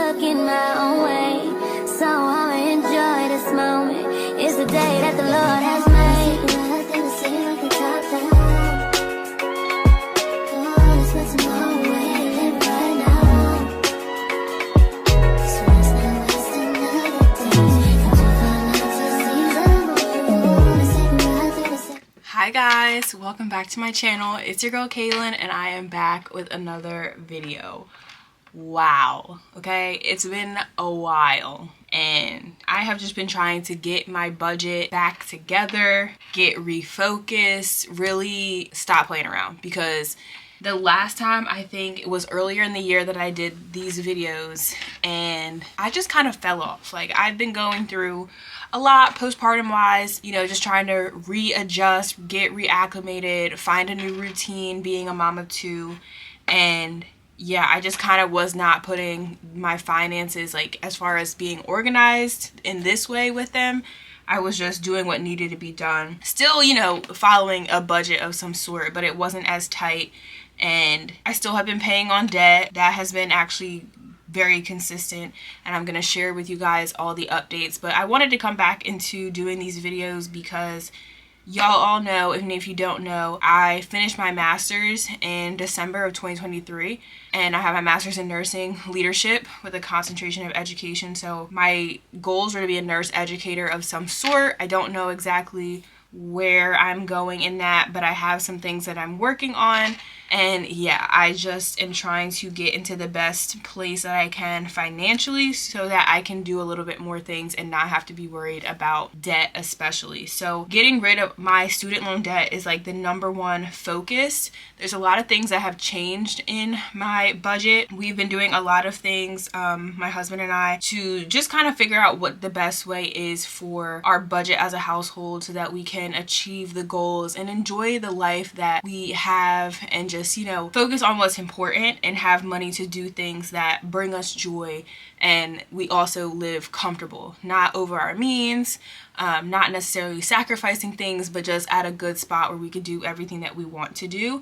stuck in my own way. So I'ma enjoy this moment. It's the day that the Lord has made. Hi guys, welcome back to my channel. It's your girl Kaylin and I am back with another video. Wow, okay, it's been a while and I have just been trying to get my budget back together, get refocused, really stop playing around, because the last time, I think it was earlier in the year that I did these videos and I just kind of fell off. Like, I've been going through a lot postpartum wise, you know, just trying to readjust, get reacclimated, find a new routine being a mom of two. And yeah, I just kind of was not putting my finances, like, as far as being organized in this way with them. I was just doing what needed to be done. Still, you know, following a budget of some sort, but it wasn't as tight. And I still have been paying on debt. That has been actually very consistent, and I'm gonna share with you guys all the updates. But I wanted to come back into doing these videos because y'all all know, and if you don't know, I finished my master's in December of 2023, and I have my master's in nursing leadership with a concentration of education. So my goals were to be a nurse educator of some sort. I don't know exactly where I'm going in that, but I have some things that I'm working on. And yeah, I just am trying to get into the best place that I can financially so that I can do a little bit more things and not have to be worried about debt, especially. So getting rid of my student loan debt is like the #1 focus. There's a lot of things that have changed in my budget. We've been doing a lot of things, my husband and I, to just kind of figure out what the best way is for our budget as a household so that we can achieve the goals and enjoy the life that we have, and just, you know, focus on what's important and have money to do things that bring us joy, and we also live comfortable, not over our means, not necessarily sacrificing things, but just at a good spot where we could do everything that we want to do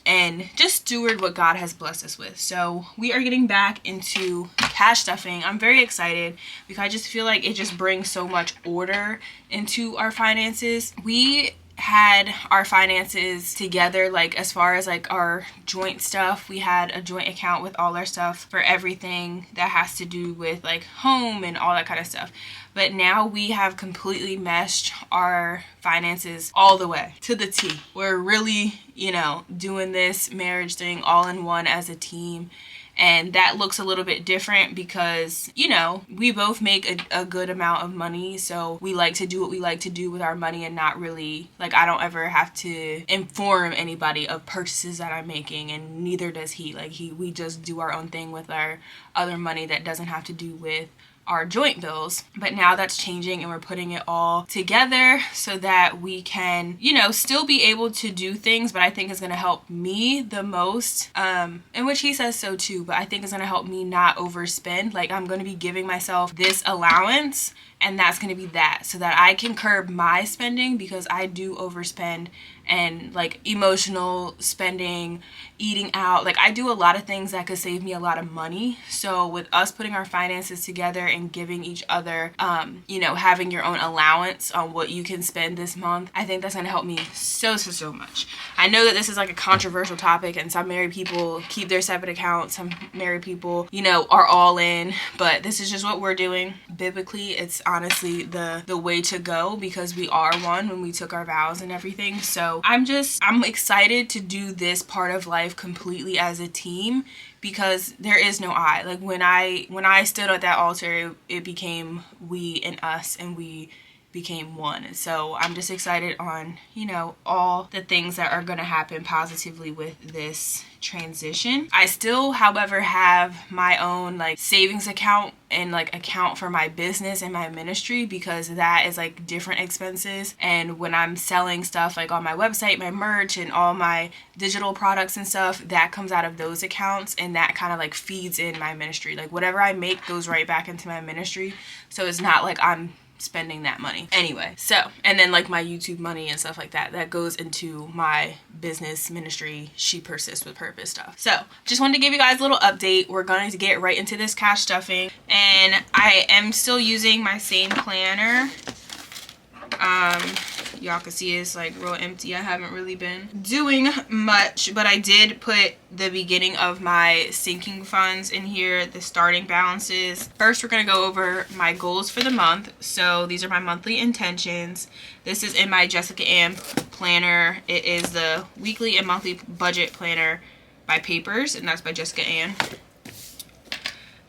and just steward what God has blessed us with. So we are getting back into cash stuffing. I'm very excited because I just feel like it just brings so much order into our finances. We had our finances together, like as far as like our joint stuff. We had a joint account with all our stuff for everything that has to do with like home and all that kind of stuff. But now we have completely meshed our finances all the way to the T. We're really, you know, doing this marriage thing all in one as a team. And that looks a little bit different because, you know, we both make a good amount of money. So we like to do what we like to do with our money, and not really, like, I don't ever have to inform anybody of purchases that I'm making, and neither does he. Like, we just do our own thing with our other money that doesn't have to do with our joint bills. But now that's changing and we're putting it all together so that we can, you know, still be able to do things. But I think it's going to help me the most, in which he says so too, but I think it's going to help me not overspend. Like, I'm going to be giving myself this allowance, and that's going to be that, so that I can curb my spending, because I do overspend, and like emotional spending, eating out, like I do a lot of things that could save me a lot of money. So with us putting our finances together and giving each other, you know, having your own allowance on what you can spend this month, I think that's going to help me so much. I know that this is like a controversial topic, and some married people keep their separate accounts, some married people, you know, are all in, but this is just what we're doing. Biblically, it's honestly the way to go, because we are one when we took our vows and everything. So I'm excited to do this part of life completely as a team, because there is no I. Like, when I stood at that altar, it became we and us, and we became one. So I'm just excited on, you know, all the things that are going to happen positively with this transition. I still, however, have my own like savings account and like account for my business and my ministry, because that is like different expenses. And when I'm selling stuff like on my website, my merch and all my digital products and stuff, that comes out of those accounts, and that kind of like feeds in my ministry. Like, whatever I make goes right back into my ministry. So it's not like I'm spending that money anyway. So, and then like my YouTube money and stuff like that, that goes into my business ministry, She Persists with Purpose stuff. So just wanted to give you guys a little update. We're going to get right into this cash stuffing, and I am still using my same planner. Y'all can see it's like real empty. I haven't really been doing much, but I did put the beginning of my sinking funds in here, the starting balances. First, we're going to go over my goals for the month. So these are my monthly intentions. This is in my Jessica Ann planner. It is the weekly and monthly budget planner by Papers, and that's by Jessica Ann.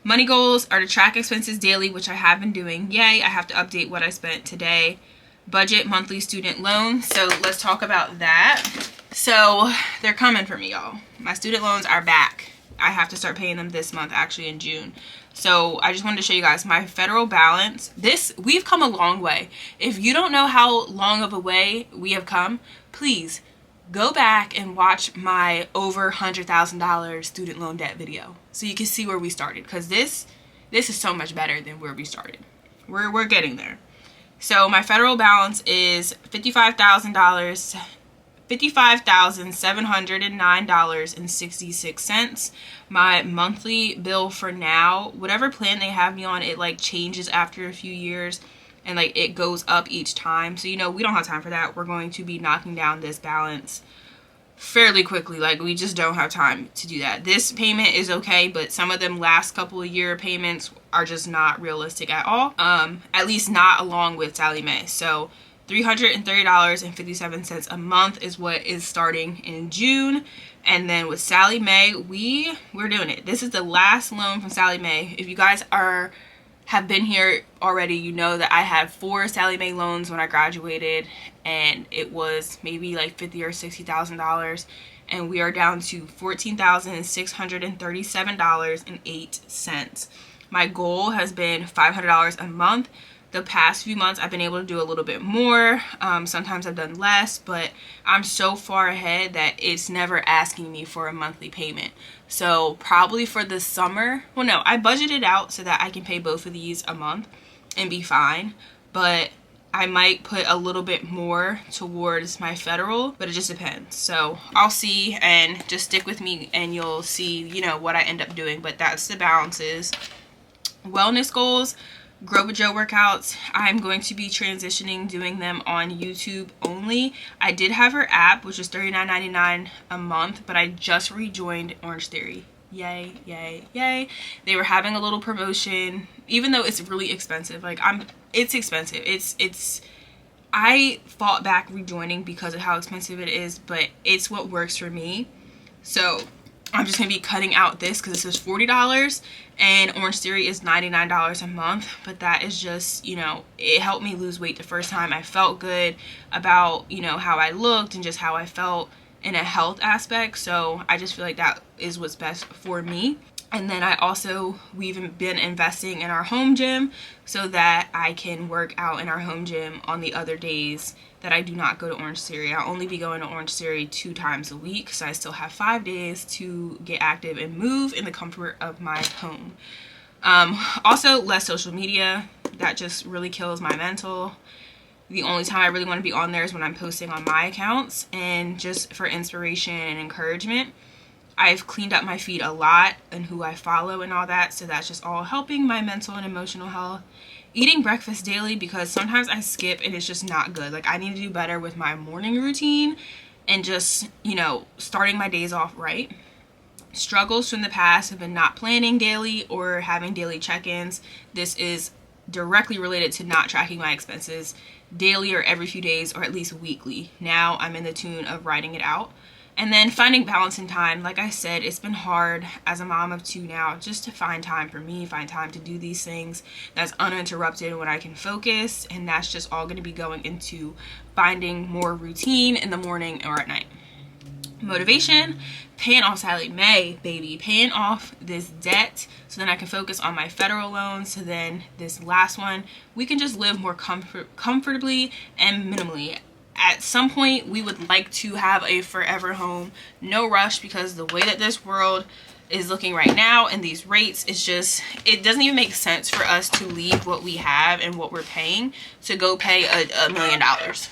Money goals are to track expenses daily, which I have been doing. Yay, I have to update what I spent today. Budget monthly student loans. So let's talk about that. So they're coming for me, y'all. My student loans are back. I have to start paying them this month, actually in June. So I just wanted to show you guys my federal balance. We've come a long way. If you don't know how long of a way we have come, please go back and watch my over $100,000 student loan debt video so you can see where we started, because this is so much better than where we started. We're getting there. So my federal balance is $55,709.66. My monthly bill for now, whatever plan they have me on, it like changes after a few years, and like it goes up each time. So, you know, we don't have time for that. We're going to be knocking down this balance fairly quickly. Like, we just don't have time to do that. This payment is okay, but some of them last couple of year payments are just not realistic at all. At least not along with Sallie Mae. So $330.57 a month is what is starting in June. And then with Sallie Mae, we're doing it. This is the last loan from Sallie Mae. If you guys have been here already, you know that I had 4 Sallie Mae loans when I graduated, and it was maybe like $50,000 or $60,000, and we are down to $14,637.08. My goal has been $500 a month. The past few months I've been able to do a little bit more. Sometimes I've done less, but I'm so far ahead that it's never asking me for a monthly payment. So probably for the summer, well, no, I budgeted out so that I can pay both of these a month and be fine, but I might put a little bit more towards my federal, but it just depends. So I'll see, and just stick with me and you'll see, you know, what I end up doing. But that's the balances. Wellness goals. Grow with Joe workouts. I'm going to be transitioning doing them on YouTube only. I did have her app, which was $39.99 a month, but I just rejoined Orange Theory. Yay, yay, yay. They were having a little promotion, even though it's really expensive. Like, it's expensive. I fought back rejoining because of how expensive it is, but it's what works for me. So I'm just going to be cutting out this because this is $40 and Orange Theory is $99 a month. But that is just, you know, it helped me lose weight the first time. I felt good about, you know, how I looked and just how I felt in a health aspect. So I just feel like that is what's best for me. And then we've been investing in our home gym so that I can work out in our home gym on the other days that I do not go to Orange Theory. I'll only be going to Orange Theory 2 times a week, so I still have 5 days to get active and move in the comfort of my home. Also, less social media. That just really kills my mental. The only time I really want to be on there is when I'm posting on my accounts and just for inspiration and encouragement. I've cleaned up my feed a lot and who I follow and all that, so that's just all helping my mental and emotional health. Eating breakfast daily, because sometimes I skip and it's just not good. Like, I need to do better with my morning routine and just, you know, starting my days off right. Struggles from the past have been not planning daily or having daily check-ins. This is directly related to not tracking my expenses daily or every few days or at least weekly. Now I'm in the tune of writing it out. And then finding balance in time. Like I said, it's been hard as a mom of 2 now just to find time for me, find time to do these things that's uninterrupted when I can focus. And that's just all going to be going into finding more routine in the morning or at night. Motivation, paying off Sallie Mae, baby. Paying off this debt so then I can focus on my federal loans. So then this last one, we can just live more comfortably and minimally. At some point, we would like to have a forever home. No rush, because the way that this world is looking right now and these rates, it's just, it doesn't even make sense for us to leave what we have and what we're paying to go pay $1 million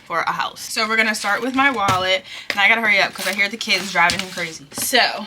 for a house. So we're gonna start with my wallet, and I gotta hurry up because I hear the kids driving him crazy. So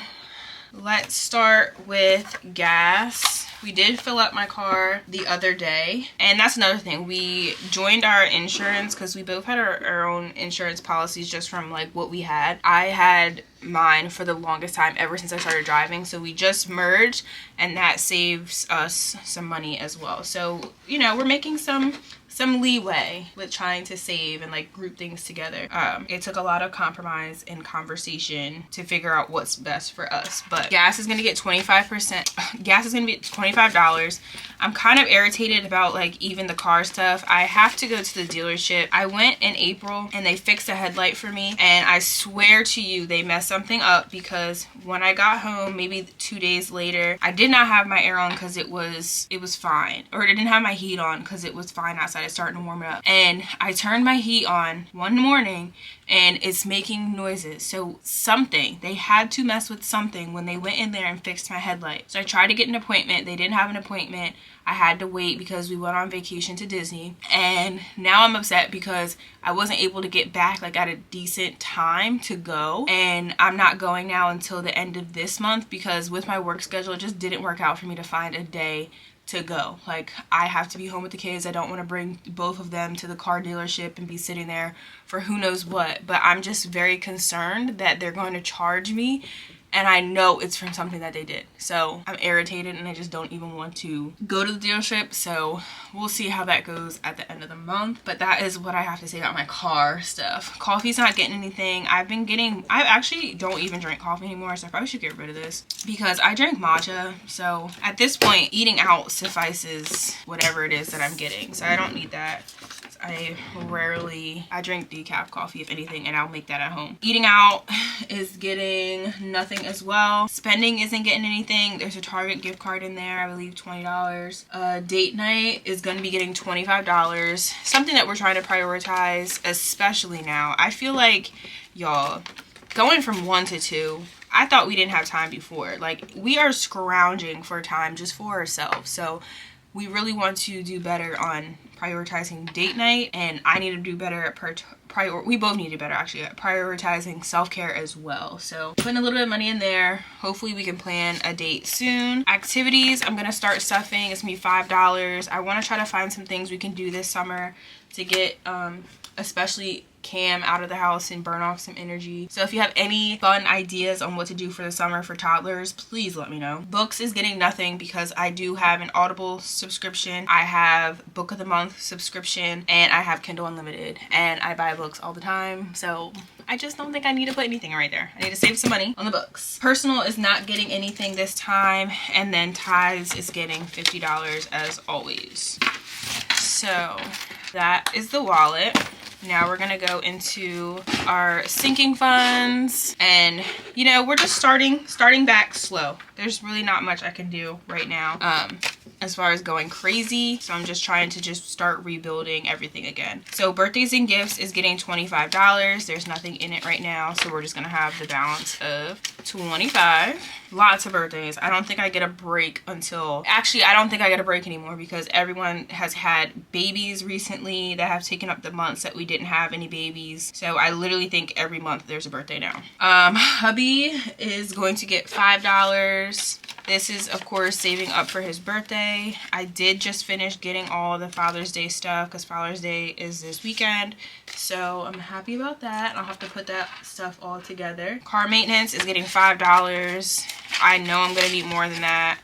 let's start with gas. We did fill up my car the other day, and that's another thing. We joined our insurance because we both had our own insurance policies just from like what we had. I had mine for the longest time ever since I started driving, so we just merged, and that saves us some money as well. So, you know, we're making some leeway with trying to save and like group things together. It took a lot of compromise and conversation to figure out what's best for us, but gas is gonna get 25%. Gas is gonna be $25. I'm kind of irritated about like even the car stuff. I have to go to the dealership. I went in April and they fixed a headlight for me, and I swear to you they messed something up because when I got home maybe 2 days later, I did not have my air on because it was fine, or I didn't have my heat on because it was fine outside. It's starting to warm it up, and I turned my heat on one morning and it's making noises. So they had to mess with something when they went in there and fixed my headlight. So I tried to get an appointment. They didn't have an appointment. I had to wait because we went on vacation to Disney, and now I'm upset because I wasn't able to get back like at a decent time to go, and I'm not going now until the end of this month because with my work schedule it just didn't work out for me to find a day to go. Like, I have to be home with the kids. I don't want to bring both of them to the car dealership and be sitting there for who knows what, but I'm just very concerned that they're going to charge me, and I know it's from something that they did. So I'm irritated and I just don't even want to go to the dealership. So we'll see how that goes at the end of the month. But that is what I have to say about my car stuff. Coffee's not getting anything. I actually don't even drink coffee anymore, so I probably should get rid of this because I drink matcha. So at this point, eating out suffices whatever it is that I'm getting. So I don't need that. I drink decaf coffee if anything, and I'll make that at home. Eating out is getting nothing as well. Spending isn't getting anything. There's a Target gift card in there, I believe $20. Date night is going to be getting $25. Something that we're trying to prioritize, especially now. I feel like, y'all, going from 1 to 2, I thought we didn't have time before. Like, we are scrounging for time just for ourselves. So we really want to do better on prioritizing date night, and I need to do better at we both need to do better actually at prioritizing self-care as well. So putting a little bit of money in there. Hopefully we can plan a date soon. Activities, I'm gonna start stuffing. It's gonna be $5. I want to try to find some things we can do this summer to get especially Cam out of the house and burn off some energy. So if you have any fun ideas on what to do for the summer for toddlers, please let me know. Books is getting nothing because I do have an Audible subscription. I have Book of the Month subscription, and I have Kindle Unlimited, and I buy books all the time. So I just don't think I need to put anything right there. I need to save some money on the books. Personal is not getting anything this time, and then Tithes is getting $50 as always. So that is the wallet. Now we're gonna go into our sinking funds, and you know, we're just starting back slow. There's really not much I can do right now as far as going crazy, so I'm just trying to just start rebuilding everything again. So birthdays and gifts is getting $25. There's nothing in it right now, so we're just gonna have the balance of $25. Lots of birthdays. I don't think I get a break until, actually I don't think I get a break anymore because everyone has had babies recently that have taken up the months that we didn't have any babies. So I literally think every month there's a birthday now. Hubby is going to get $5. This is, of course, saving up for his birthday. I did just finish getting all the Father's Day stuff because Father's Day is this weekend. So I'm happy about that. I'll have to put that stuff all together. Car maintenance is getting $5. I know I'm going to need more than that.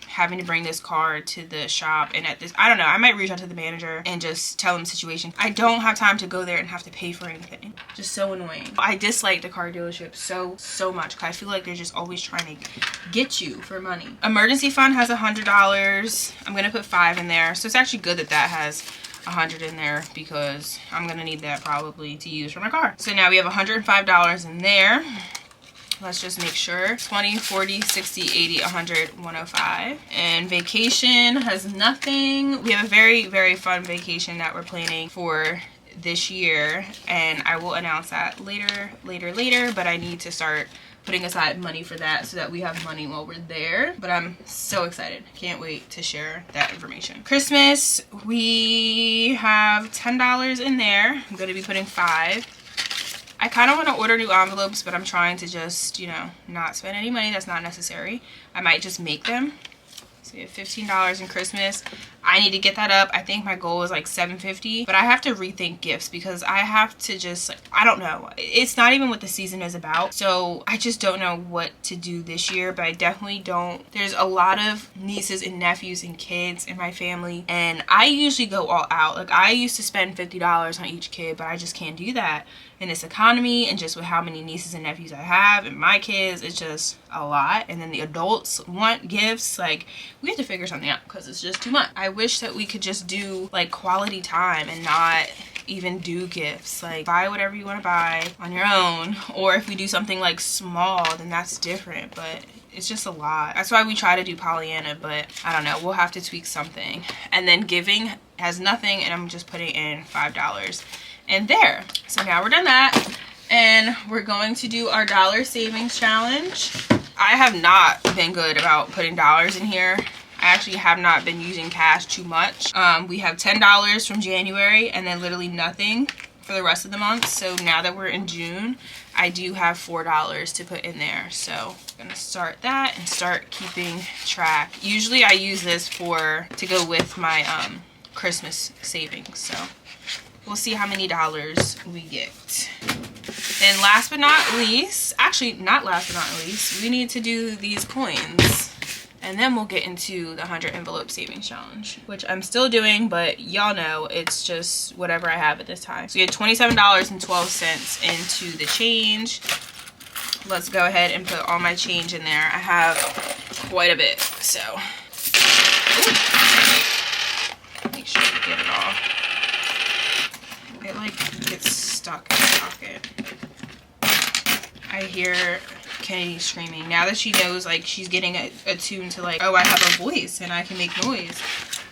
Having to bring this car to the shop, and at this, I don't know, I might reach out to the manager and just tell him the situation. I don't have time to go there and have to pay for anything. Just so annoying. I dislike the car dealership so much because I feel like they're just always trying to get you for money. Emergency fund has $100. I'm gonna put 5 in there, so it's actually good that that has 100 in there because I'm gonna need that probably to use for my car. So now we have $105 in there. Let's just make sure. 20, 40, 60, 80, 100, 105. And vacation has nothing. We have a very fun vacation that we're planning for this year, and I will announce that later, but I need to start putting aside money for that so that we have money while we're there. But I'm so excited. Can't wait to share that information. Christmas, we have $10 in there. I'm going to be putting $5. I kind of want to order new envelopes, but I'm trying to just, you know, not spend any money that's not necessary. I might just make them. So we have $15 in Christmas. I need to get that up. I think my goal is like $7.50, but I have to rethink gifts because I have to just, I don't know. It's not even what the season is about. So I just don't know what to do this year, but I definitely don't. There's a lot of nieces and nephews and kids in my family, and I usually go all out. Like, I used to spend $50 on each kid, but I just can't do that in this economy, and just with how many nieces and nephews I have and my kids, it's just a lot. And then the adults want gifts. Like, we have to figure something out because it's just too much. I wish that we could just do like quality time and not even do gifts. Like, buy whatever you want to buy on your own, or if we do something like small, then that's different. But it's just a lot. That's why we try to do Pollyanna, but I don't know, we'll have to tweak something. And then giving has nothing, and I'm just putting in $5 and there. So now we're done that, and we're going to do our dollar savings challenge. I have not been good about putting dollars in here. I actually have not been using cash too much. We have $10 from January and then literally nothing for the rest of the month. So now that we're in June, I do have $4 to put in there. So I'm gonna start that and start keeping track. Usually I use this to go with my Christmas savings. So we'll see how many dollars we get. And last but not least, actually not last but not least, we need to do these coins. And then we'll get into the 100 envelope savings challenge, which I'm still doing, but y'all know it's just whatever I have at this time. So we had $27.12 into the change. Let's go ahead and put all my change in there. I have quite a bit, so. Ooh. Make sure you get it all. It like gets stuck in the pocket. I hear Kennedy screaming. Now that she knows, like, she's getting attuned to, like, oh, I have a voice and I can make noise.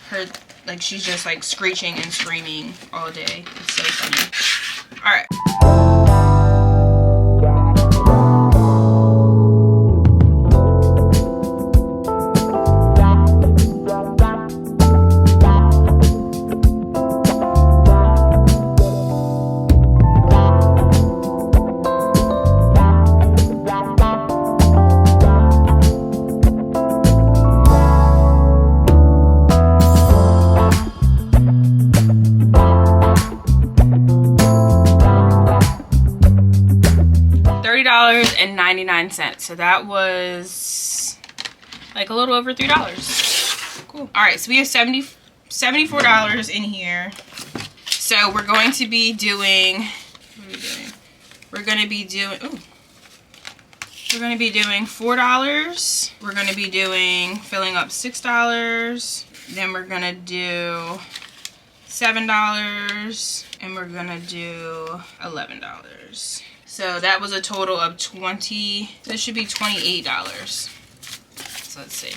Her, like, she's just like screeching and screaming all day. It's so funny. All right. $30.99. So that was like a little over $3. Cool. All right, so we have $74 in here. So we're going to be doing, what are we doing? We're going to be doing, ooh. We're going to be doing $4. We're going to be doing, filling up $6. Then we're going to do $7. And we're going to do $11. So that was a total of that should be $28. So let's see.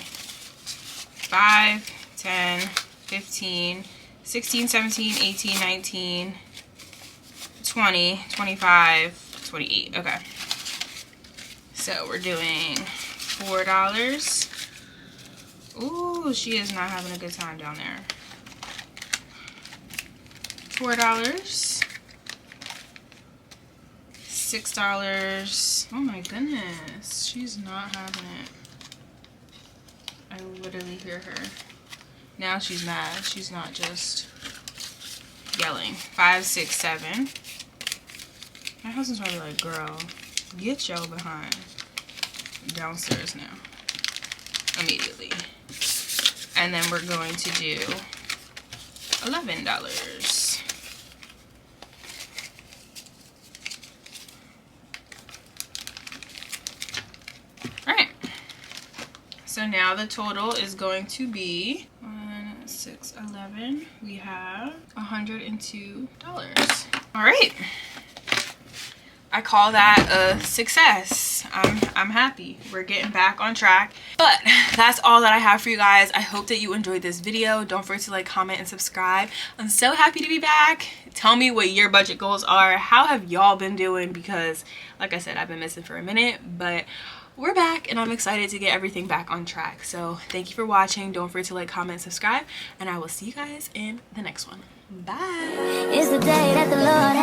5, 10, 15, 16, 17, 18, 19, 20, 25, 28. Okay. So we're doing $4. Ooh, she is not having a good time down there. $4. $6. Oh my goodness, she's not having it. I literally hear her. Now she's mad. She's not just yelling. 5, 6, 7. My husband's probably like, girl, get your behind downstairs now. Immediately. And then we're going to do $11. So now the total is going to be 1, 6, 11. We have $102. All right. I call that a success. I'm happy. We're getting back on track. But that's all that I have for you guys. I hope that you enjoyed this video. Don't forget to like, comment, and subscribe. I'm so happy to be back. Tell me what your budget goals are. How have y'all been doing? Because like I said, I've been missing for a minute, but we're back and I'm excited to get everything back on track. So thank you for watching. Don't forget to like, comment, and subscribe, and I will see you guys in the next one. Bye. It's the day that the Lord